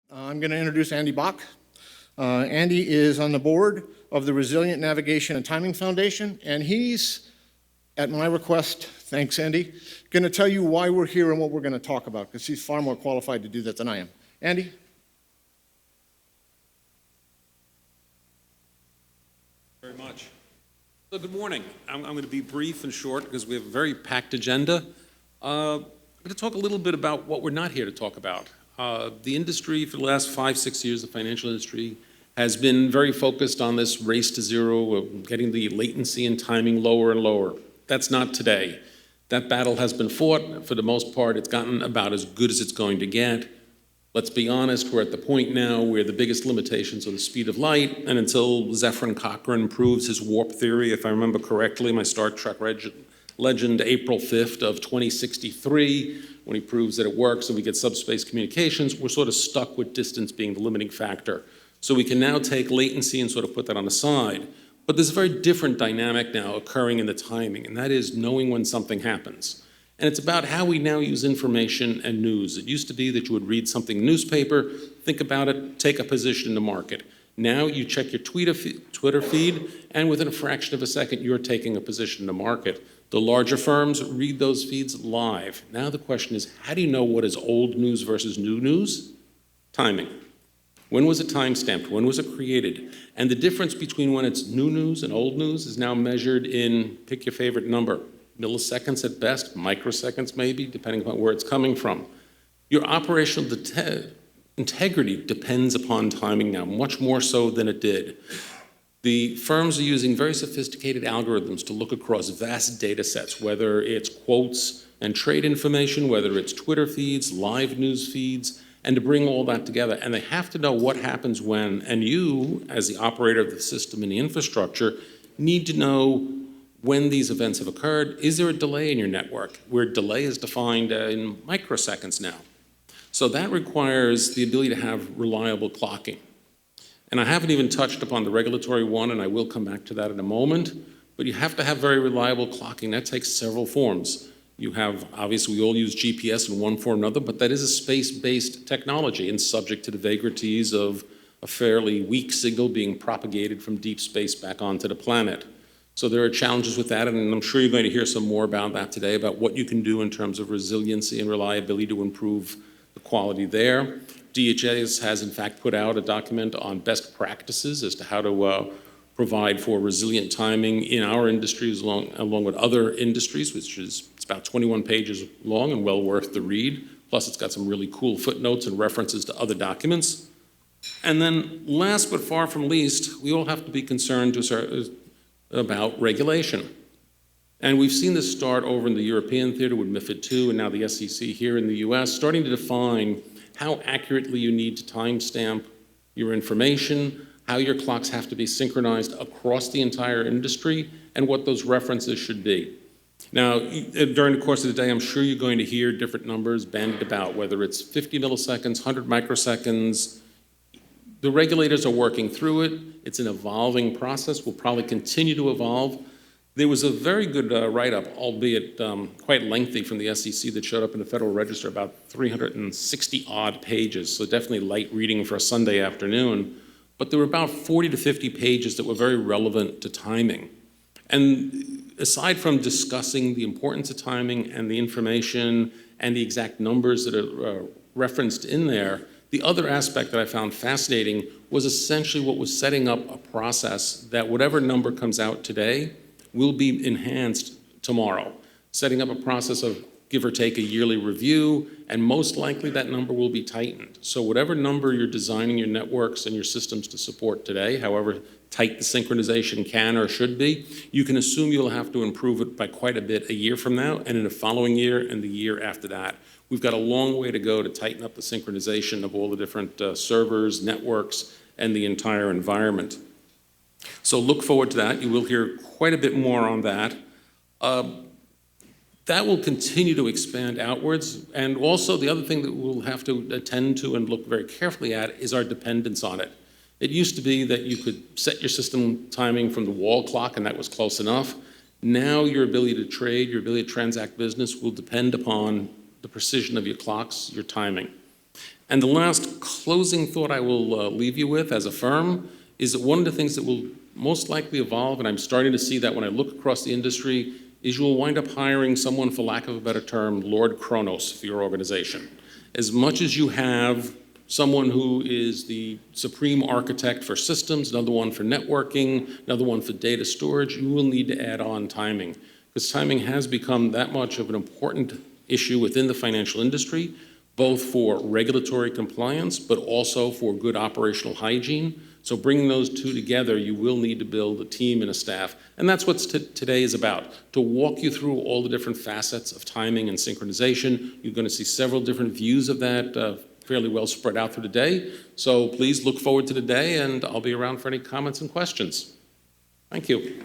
I'm going to introduce Andy Bach. Andy is on the board of the Resilient Navigation and Timing Foundation, and he's, at my request, thanks Andy, going to tell you why we're here and what we're going to talk about, because he's far more qualified to do that than I am. Andy? Very much. So good morning. I'm going to be brief and short because we have a very packed agenda. I'm going to talk a little bit about what we're not here to talk about. The industry for the last 5-6 years, the financial industry, has been very focused on this race to zero, of getting the latency and timing lower and lower. That's not today. That battle has been fought. For the most part, it's gotten about as good as it's going to get. Let's be honest, we're at the point now where the biggest limitations are the speed of light, and until Zefram Cochrane proves his warp theory, if I remember correctly, my Star Trek legend, April 5th of 2063, when he proves that it works and we get subspace communications, we're sort of stuck with distance being the limiting factor. So we can now take latency and sort of put that on the side. But there's a very different dynamic now occurring in the timing, and that is knowing when something happens. And it's about how we now use information and news. It used to be that you would read something in the newspaper, think about it, take a position in the market. Now you check your Twitter feed, and within a fraction of a second, you're taking a position in the market. The larger firms read those feeds live. Now the question is, how do you know what is old news versus new news? Timing. When was it time-stamped? When was it created? And the difference between when it's new news and old news is now measured in, pick your favorite number, milliseconds at best, microseconds maybe, depending upon where it's coming from. Your operational integrity depends upon timing now, much more so than it did. The firms are using very sophisticated algorithms to look across vast data sets, whether it's quotes and trade information, whether it's Twitter feeds, live news feeds, and to bring all that together. And they have to know what happens when, and you, as the operator of the system and the infrastructure, need to know when these events have occurred. Is there a delay in your network, where delay is defined in microseconds now? So that requires the ability to have reliable clocking. And I haven't even touched upon the regulatory one, and I will come back to that in a moment, but you have to have very reliable clocking. That takes several forms. You have, obviously, we all use GPS in one form or another, but that is a space-based technology and subject to the vagaries of a fairly weak signal being propagated from deep space back onto the planet. So there are challenges with that, and I'm sure you're going to hear some more about that today, about what you can do in terms of resiliency and reliability to improve the quality there. DHS has, in fact, put out a document on best practices as to how to provide for resilient timing in our industries along with other industries, which is it's about 21 pages long and well worth the read. Plus, it's got some really cool footnotes and references to other documents. And then, last but far from least, we all have to be concerned about regulation. And we've seen this start over in the European theater with MiFID II and now the SEC here in the US, starting to define how accurately you need to timestamp your information, how your clocks have to be synchronized across the entire industry, and what those references should be. Now, during the course of the day, I'm sure you're going to hear different numbers bandied about, whether it's 50 milliseconds, 100 microseconds. The regulators are working through it. It's an evolving process, will probably continue to evolve. There was a very good write-up, albeit quite lengthy, from the SEC that showed up in the Federal Register, about 360-odd pages, so definitely light reading for a Sunday afternoon. But there were about 40 to 50 pages that were very relevant to timing. And aside from discussing the importance of timing and the information and the exact numbers that are referenced in there, the other aspect that I found fascinating was essentially what was setting up a process that whatever number comes out today will be enhanced tomorrow, setting up a process of give or take a yearly review, and most likely that number will be tightened. So whatever number you're designing your networks and your systems to support today, however tight the synchronization can or should be, you can assume you'll have to improve it by quite a bit a year from now, and in the following year and the year after that. We've got a long way to go to tighten up the synchronization of all the different servers, networks, and the entire environment. So look forward to that. You will hear quite a bit more on that. That will continue to expand outwards. And also the other thing that we'll have to attend to and look very carefully at is our dependence on it. It used to be that you could set your system timing from the wall clock and that was close enough. Now your ability to trade, your ability to transact business will depend upon the precision of your clocks, your timing. And the last closing thought I will leave you with as a firm is that one of the things that will most likely evolve, and I'm starting to see that when I look across the industry, is you will wind up hiring someone, for lack of a better term, Lord Kronos for your organization. As much as you have someone who is the supreme architect for systems, another one for networking, another one for data storage, you will need to add on timing, because timing has become that much of an important issue within the financial industry, both for regulatory compliance, but also for good operational hygiene. So bringing those two together, you will need to build a team and a staff. And that's what today is about, to walk you through all the different facets of timing and synchronization. You're going to see several different views of that, fairly well spread out through the day. So please look forward to the day, and I'll be around for any comments and questions. Thank you.